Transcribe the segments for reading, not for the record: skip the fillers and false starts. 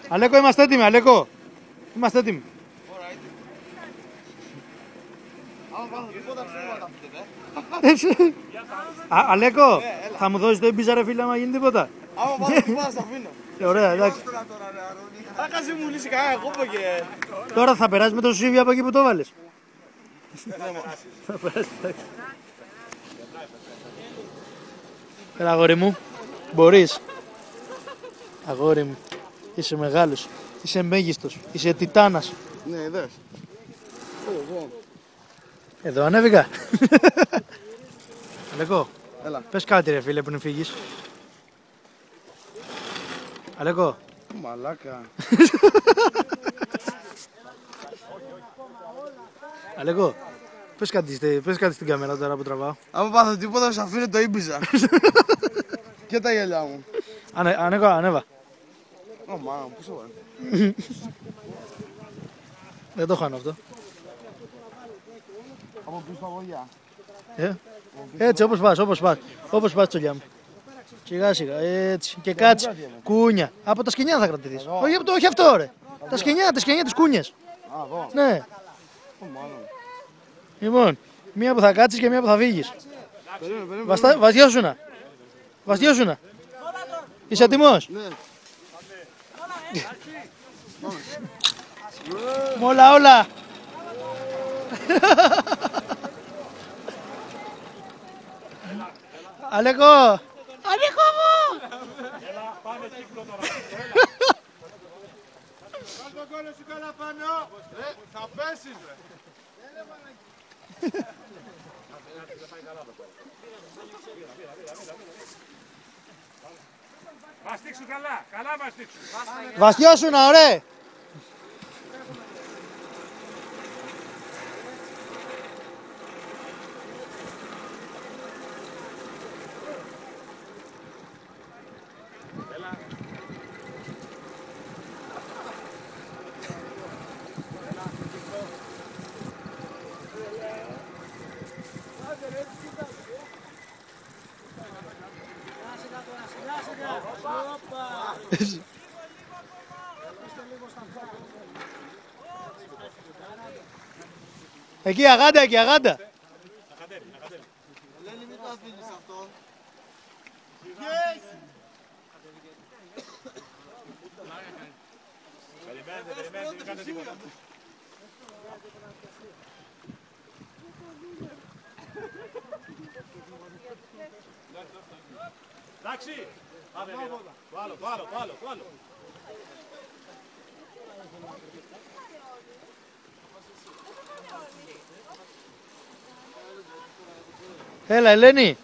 Αλέκο, είμαστε έτοιμοι, Αλέκο. Είμαστε έτοιμοι. Αλέκο, θα μου δώσεις το εμπίζα ρε φίλε, άμα γίνει τίποτα. Άμα πάρω τίποτα, σ' αφήνω. Ωραία, εντάξει. Θα κάτσε μου λύσει κανένα κόπο και... Τώρα θα περάσει με το σουσίβι από εκεί που το βάλες. Θα περάσει, εντάξει. Έλα, αγόρι μου. Μπορείς. Αγόρι μου. Είσαι μεγάλος. Είσαι μέγιστος. Είσαι τιτάνας. Ναι, δες. Εδώ ανέβηκα. Αλέκο, Έλα. πες κάτι ρε φίλε πριν φύγεις. Αλέκο. Μαλάκα. Αλέκο, πες κάτι στην κάμερα τώρα που τραβάω. Άμα πάθω τίποτα, σ' αφήνω το Ήμπιζα. Και τα γυαλιά μου. Ανέβα. Ω, μάνα μου, πού σε βάλε. Δεν το χάνω αυτό. Από πίσω τα βολιά. Έτσι, όπως πας τσολιά μου. Σιγά σιγά, έτσι. Και κάτσε. Κούνια. Από τα σκοινιά θα κρατηθείς. Όχι αυτό ρε. Τα σκοινιά, τις κούνιες. Α, εδώ. Ναι. Ω, μάνα μου. Λοιπόν, μία που θα κάτσεις και μία που θα φύγεις. Περίμενε. Βαστιώσουνα. Είσαι έτοιμος? Ναι. Όλα. Αλέκο μου! Έλα, πάμε κύκλο τώρα. Κάνε τον κόλλο σου καλά πάνω. Θα πέσεις ρε. Βαστίξου καλά βαστίξου. Βαστιώσουνα, ωραία! Εκεί αγάντα. Ελένη, μην το αφήνεις αυτό. Περιμένετε, μην κάνετε τίποτα. Εντάξει, το άλλο. Έλα, Ελένη.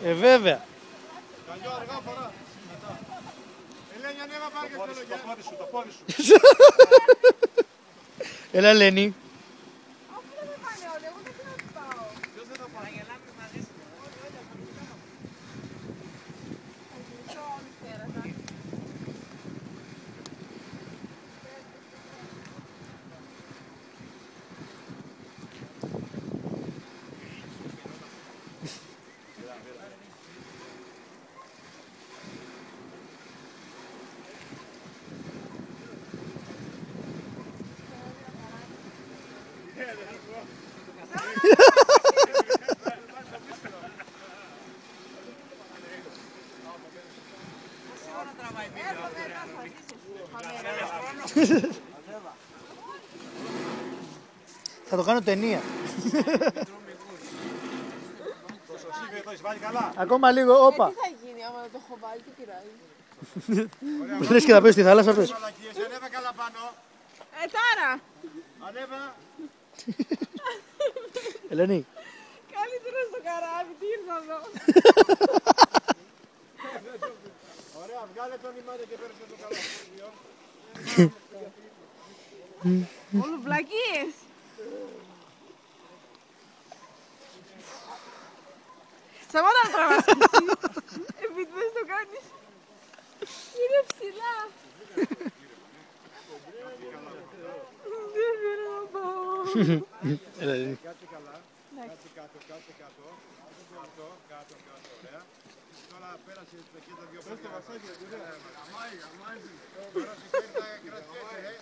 Βέβαια. Καλιό, αργά φορά. Ελένη, ανέβα πάρε και στο το πόδι σου. Έλα, Ελένη. Θα το κάνω ταινία. Ακόμα λίγο, όπα. Τι θα γίνει άμα δεν το έχω βάλει, τι πειράζει. Λες και θα πες στη θάλασσα, πες. Ανέβα καλά πάνω. Τώρα! Ανέβα. Ελένη. Καλύτερα στο καράβι, τι ήρθα εδώ. Ωραία, βγάλε τον ημάδε και πέρασε το καλό. Όλο βλακίες. Σταμάτα να τραβάς εσύ, επειδή δεν το κάνεις. Είναι ψηλά. Δεν θέλω να πάω. Ελένη. Κάτσε καλά. Κάτσε κάτω. Κάτω, ωραία. αλλά πέρασε και τα δυο παιδιά. Πέρασε και τα κρατιέσαι,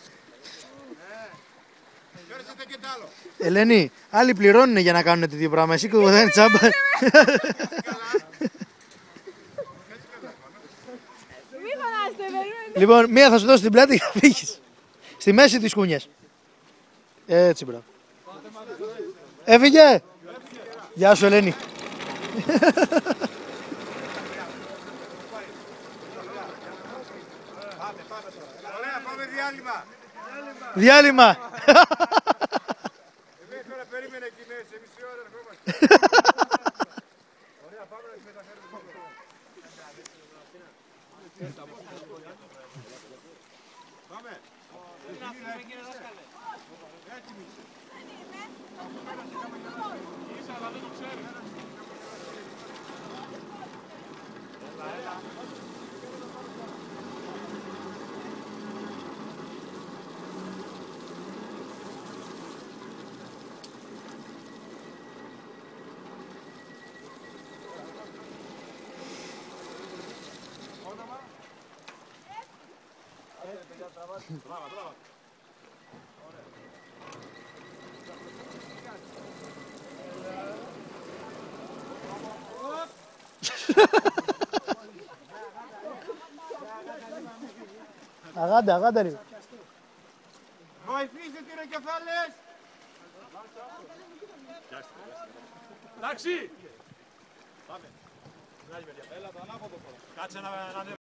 Πέρασετε και τ' άλλο. Ελένη, άλλοι πληρώνουν για να κάνουν τέτοιο πράγμα. Εσύ και δεν τσάμπα. Μη φωνάστε, περιμένετε. Λοιπόν, μία θα σου δώσω την πλάτη για να φύγεις. Στη μέση της κούνιας. Έτσι, μπράβο. Έφυγε. Γεια σου, Ελένη. Ωραία, πάμε διάλειμμα. Διάλειμμα. Εμείς τώρα περίμενε εκεί μέσα, σε μισή ώρα ερχόμαστε. Ωραία, πάμε να μεταφέρουμε. Πάμε. Αγάντα, αγάντα ρε. Βοηθήστε τι ρε κεφάλες. Εντάξει. Κάτσε να